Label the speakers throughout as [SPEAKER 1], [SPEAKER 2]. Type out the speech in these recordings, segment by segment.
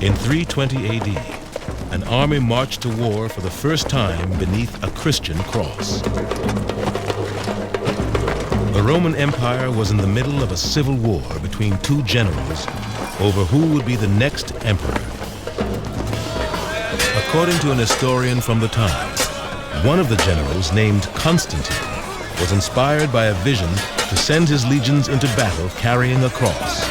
[SPEAKER 1] In 320 AD, an army marched to war for the first time beneath a Christian cross. The Roman Empire was in the middle of a civil war between two generals over who would be the next emperor. According to an historian from the time, one of the generals, named Constantine, was inspired by a vision to send his legions into battle carrying a cross.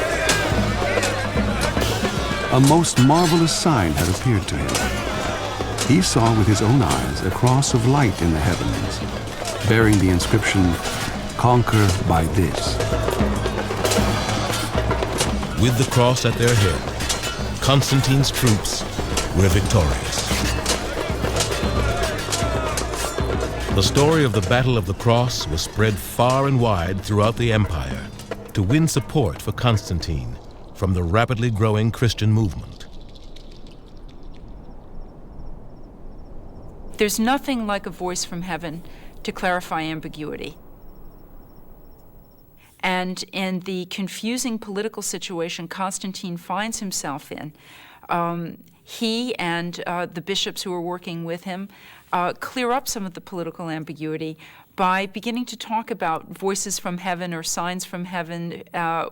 [SPEAKER 2] A most marvelous sign had appeared to him. He saw with his own eyes a cross of light in the heavens, bearing the inscription, "Conquer by this."
[SPEAKER 1] With the cross at their head, Constantine's troops were victorious. The story of the Battle of the Cross was spread far and wide throughout the empire to win support for Constantine from the rapidly growing Christian movement.
[SPEAKER 3] There's nothing like a voice from heaven to clarify ambiguity. And in the confusing political situation Constantine finds himself in, he and the bishops who are working with him clear up some of the political ambiguity by beginning to talk about voices from heaven or signs from heaven,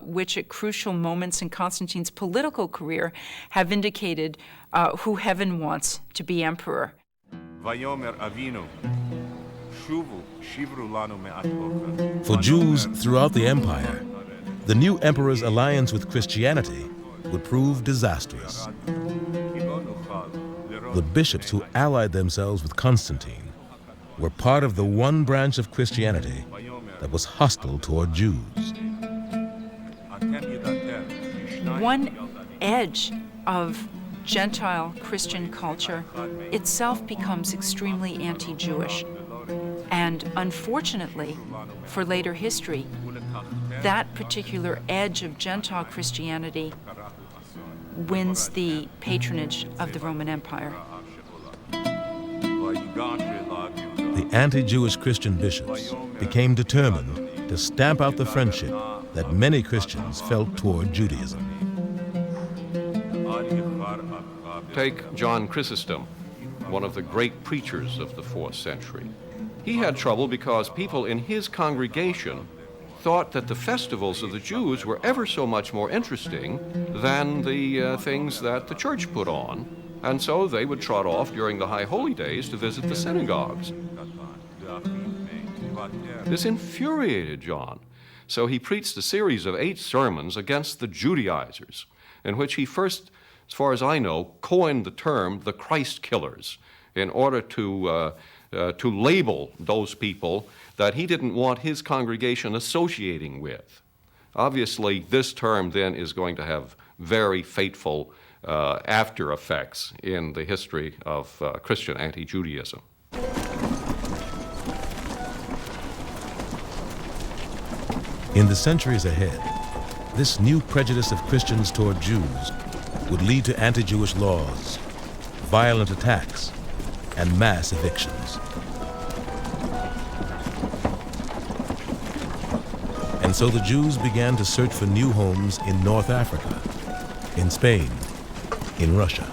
[SPEAKER 3] which at crucial moments in Constantine's political career have indicated who heaven wants to be emperor.
[SPEAKER 1] For Jews throughout the empire, the new emperor's alliance with Christianity would prove disastrous. The bishops who allied themselves with Constantine were part of the one branch of Christianity that was hostile toward Jews.
[SPEAKER 3] One edge of Gentile Christian culture itself becomes extremely anti-Jewish. And unfortunately, for later history, that particular edge of Gentile Christianity wins the patronage of the Roman Empire.
[SPEAKER 1] The anti-Jewish Christian bishops became determined to stamp out the friendship that many Christians felt toward Judaism.
[SPEAKER 4] Take John Chrysostom, one of the great preachers of the 4th century. He had trouble because people in his congregation thought that the festivals of the Jews were ever so much more interesting than the things that the church put on, and so they would trot off during the high holy days to visit the synagogues. This infuriated John, so he preached a series of 8 sermons against the Judaizers, in which he first, as far as I know, coined the term the Christ killers in order to label those people that he didn't want his congregation associating with. Obviously, this term then is going to have very fateful after effects in the history of Christian anti-Judaism.
[SPEAKER 1] In the centuries ahead, this new prejudice of Christians toward Jews would lead to anti-Jewish laws, violent attacks, and mass evictions. And so the Jews began to search for new homes in North Africa, in Spain, in Russia.